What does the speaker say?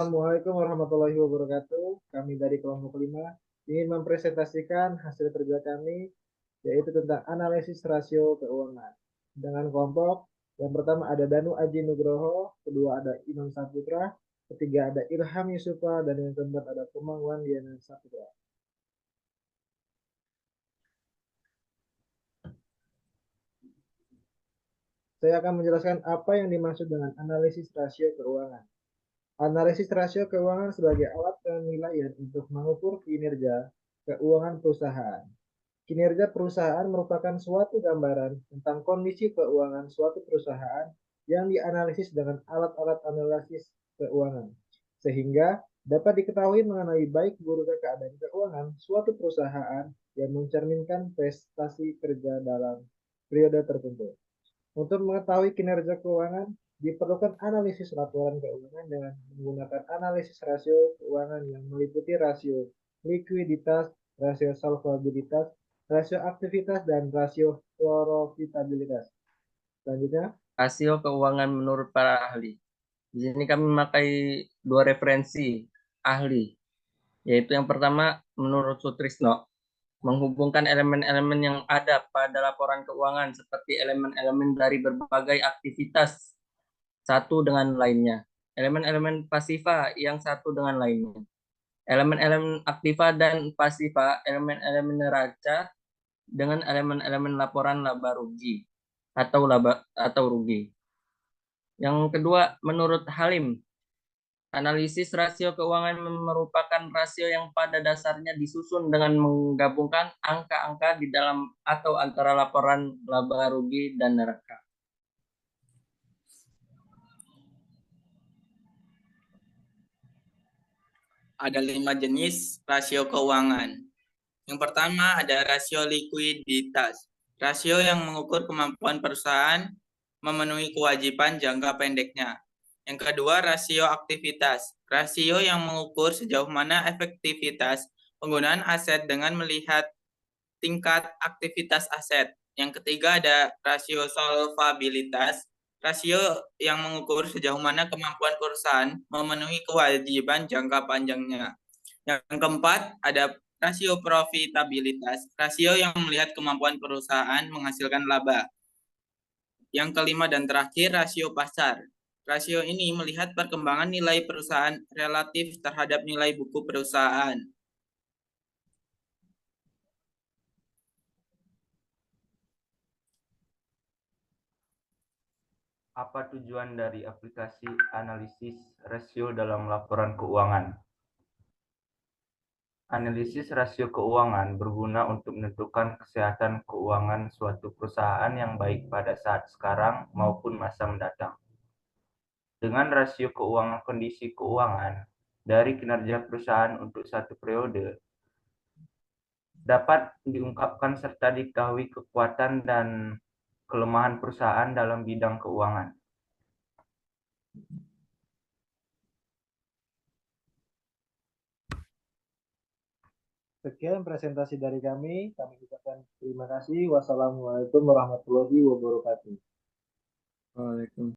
Assalamualaikum warahmatullahi wabarakatuh. Kami dari kelompok 5 ingin mempresentasikan hasil kerja kami, yaitu tentang analisis rasio keuangan. Dengan kelompok, yang pertama ada Danu Aji Nugroho, kedua ada Imam Saputra, ketiga ada Ilham Yusufa, dan yang keempat ada Pemangwan Diana Saputra. Saya akan menjelaskan apa yang dimaksud dengan analisis rasio keuangan. Analisis rasio keuangan sebagai alat penilaian untuk mengukur kinerja keuangan perusahaan. Kinerja perusahaan merupakan suatu gambaran tentang kondisi keuangan suatu perusahaan yang dianalisis dengan alat-alat analisis keuangan, sehingga dapat diketahui mengenai baik buruknya keadaan keuangan suatu perusahaan yang mencerminkan prestasi kerja dalam periode tertentu. Untuk mengetahui kinerja keuangan, diperlukan analisis laporan keuangan dengan menggunakan analisis rasio keuangan yang meliputi rasio likuiditas, rasio solvabilitas, rasio aktivitas, dan rasio profitabilitas. Selanjutnya, Rasio keuangan menurut para ahli. Di sini kami memakai dua referensi ahli, yaitu yang pertama menurut Sutrisno, menghubungkan elemen-elemen yang ada pada laporan keuangan seperti elemen-elemen dari berbagai aktivitas satu dengan lainnya. Elemen-elemen pasifa yang satu dengan lainnya. Elemen-elemen aktiva dan pasifa, elemen-elemen neraca dengan elemen-elemen laporan laba rugi atau rugi. Yang kedua, menurut Halim, analisis rasio keuangan merupakan rasio yang pada dasarnya disusun dengan menggabungkan angka-angka di dalam atau antara laporan laba rugi dan neraca. Ada 5 jenis rasio keuangan. Yang pertama ada rasio likuiditas. Rasio yang mengukur kemampuan perusahaan memenuhi kewajiban jangka pendeknya. Yang kedua, rasio aktivitas. Rasio yang mengukur sejauh mana efektivitas penggunaan aset dengan melihat tingkat aktivitas aset. Yang ketiga ada rasio solvabilitas. Rasio yang mengukur sejauh mana kemampuan perusahaan memenuhi kewajiban jangka panjangnya. Yang keempat ada rasio profitabilitas. Rasio yang melihat kemampuan perusahaan menghasilkan laba. Yang kelima dan terakhir rasio pasar. Rasio ini melihat perkembangan nilai perusahaan relatif terhadap nilai buku perusahaan. Apa tujuan dari aplikasi analisis rasio dalam laporan keuangan? Analisis rasio keuangan berguna untuk menentukan kesehatan keuangan suatu perusahaan yang baik pada saat sekarang maupun masa mendatang. Dengan rasio keuangan kondisi keuangan dari kinerja perusahaan untuk satu periode, dapat diungkapkan serta diketahui kekuatan dan kelemahan perusahaan dalam bidang keuangan. sekian presentasi dari kami. Kami ucapkan terima kasih. Wassalamualaikum warahmatullahi wabarakatuh. Waalaikumsalam.